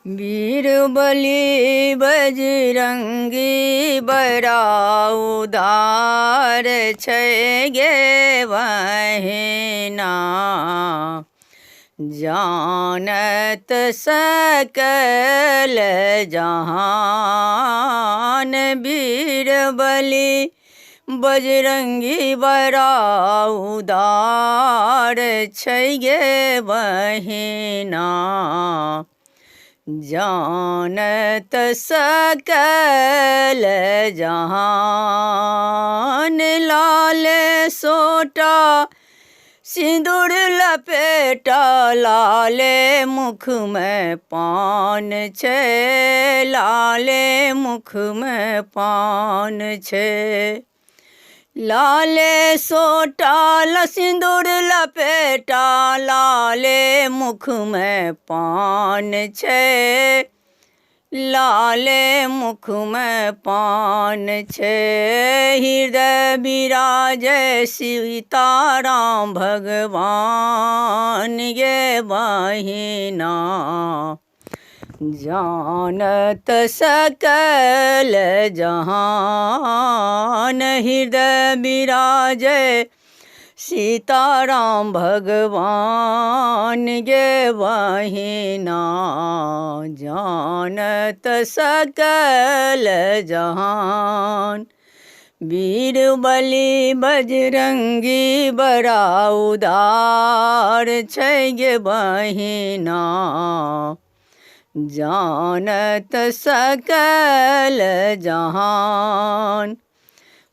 वीर बली बजरंगी बड़ा उदार छै गे बहिना। जानत सकल जहान वीर बली बजरंगी बड़ा उदार छै गे बहिना। जानत सकल जहान लाल सोटा सिंदूर लपेटा लाले मुख में पान छे लाले मुख में पान छे। लाले सोटा सिंदूर लपेटा लाले मुख में पान छे लाले मुख में पान छे। हृदय विराजे सीताराम भगवान गे बहिना। जानत सकल जहान हृदय विराजे सीताराम भगवान गे बहिना। जानत सकल जहान वीर बली बजरंगी बड़ा उदार छै गे बहिना। जानत सकल जहान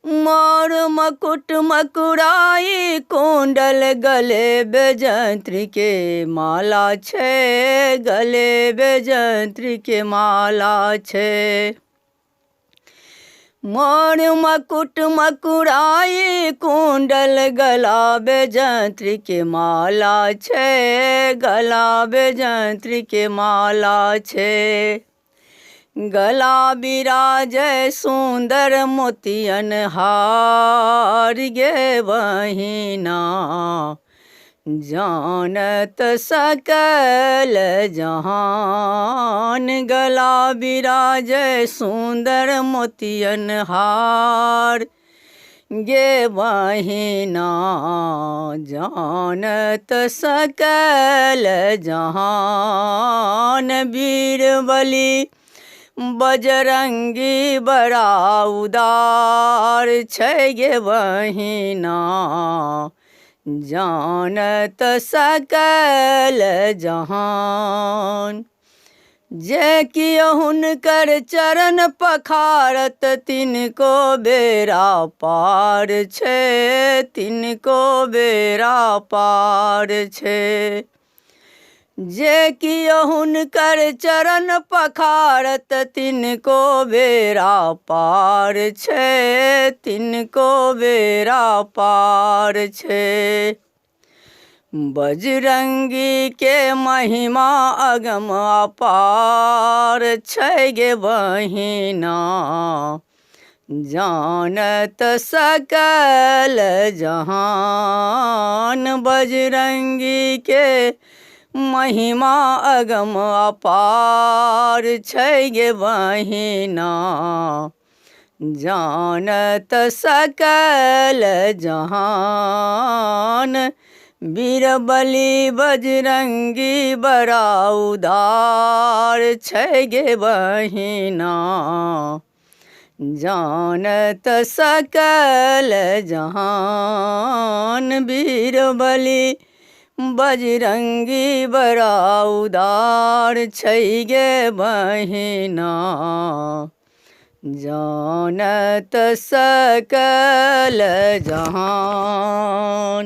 मोर मकुट मकुराई कुंडल गले बेजंत्री के माला छे गले बेजंत्री के माला छे। मोर मकुट मकुराई कुंडल गला बेजंत्री के माला छे गला बेजंत्री के माला छे। गला बिराजे सुंदर मोतियन हार गे बहिना। जानत सकल जहान गला बिराजे सुंदर मोतियन हार गे बहिना। जानत सकल जहान वीर बली बजरंगी बड़ा उदार छै गे बहिना। जानत सकल जहान जे कियो हुनकर चरण पखारत तिनको बेरा पार छे तिनको बेरा पार छे। जे कियो हुनकर चरण पखारत तिनको बेरा पार छे तिनको बेरा पार छे। बजरंगी के महिमा अगम अपार छै गे बहिना। जानत सकल जहान बजरंगी के महिमा अगम अपार छै गे बहिना। जानत सकल जहान वीर बली बजरंगी बड़ा उदार छै गे बहिना। जानत सकल जहान वीर बली बजरंगी बड़ा उदार छै गे बहिना। जानत सकल जहान।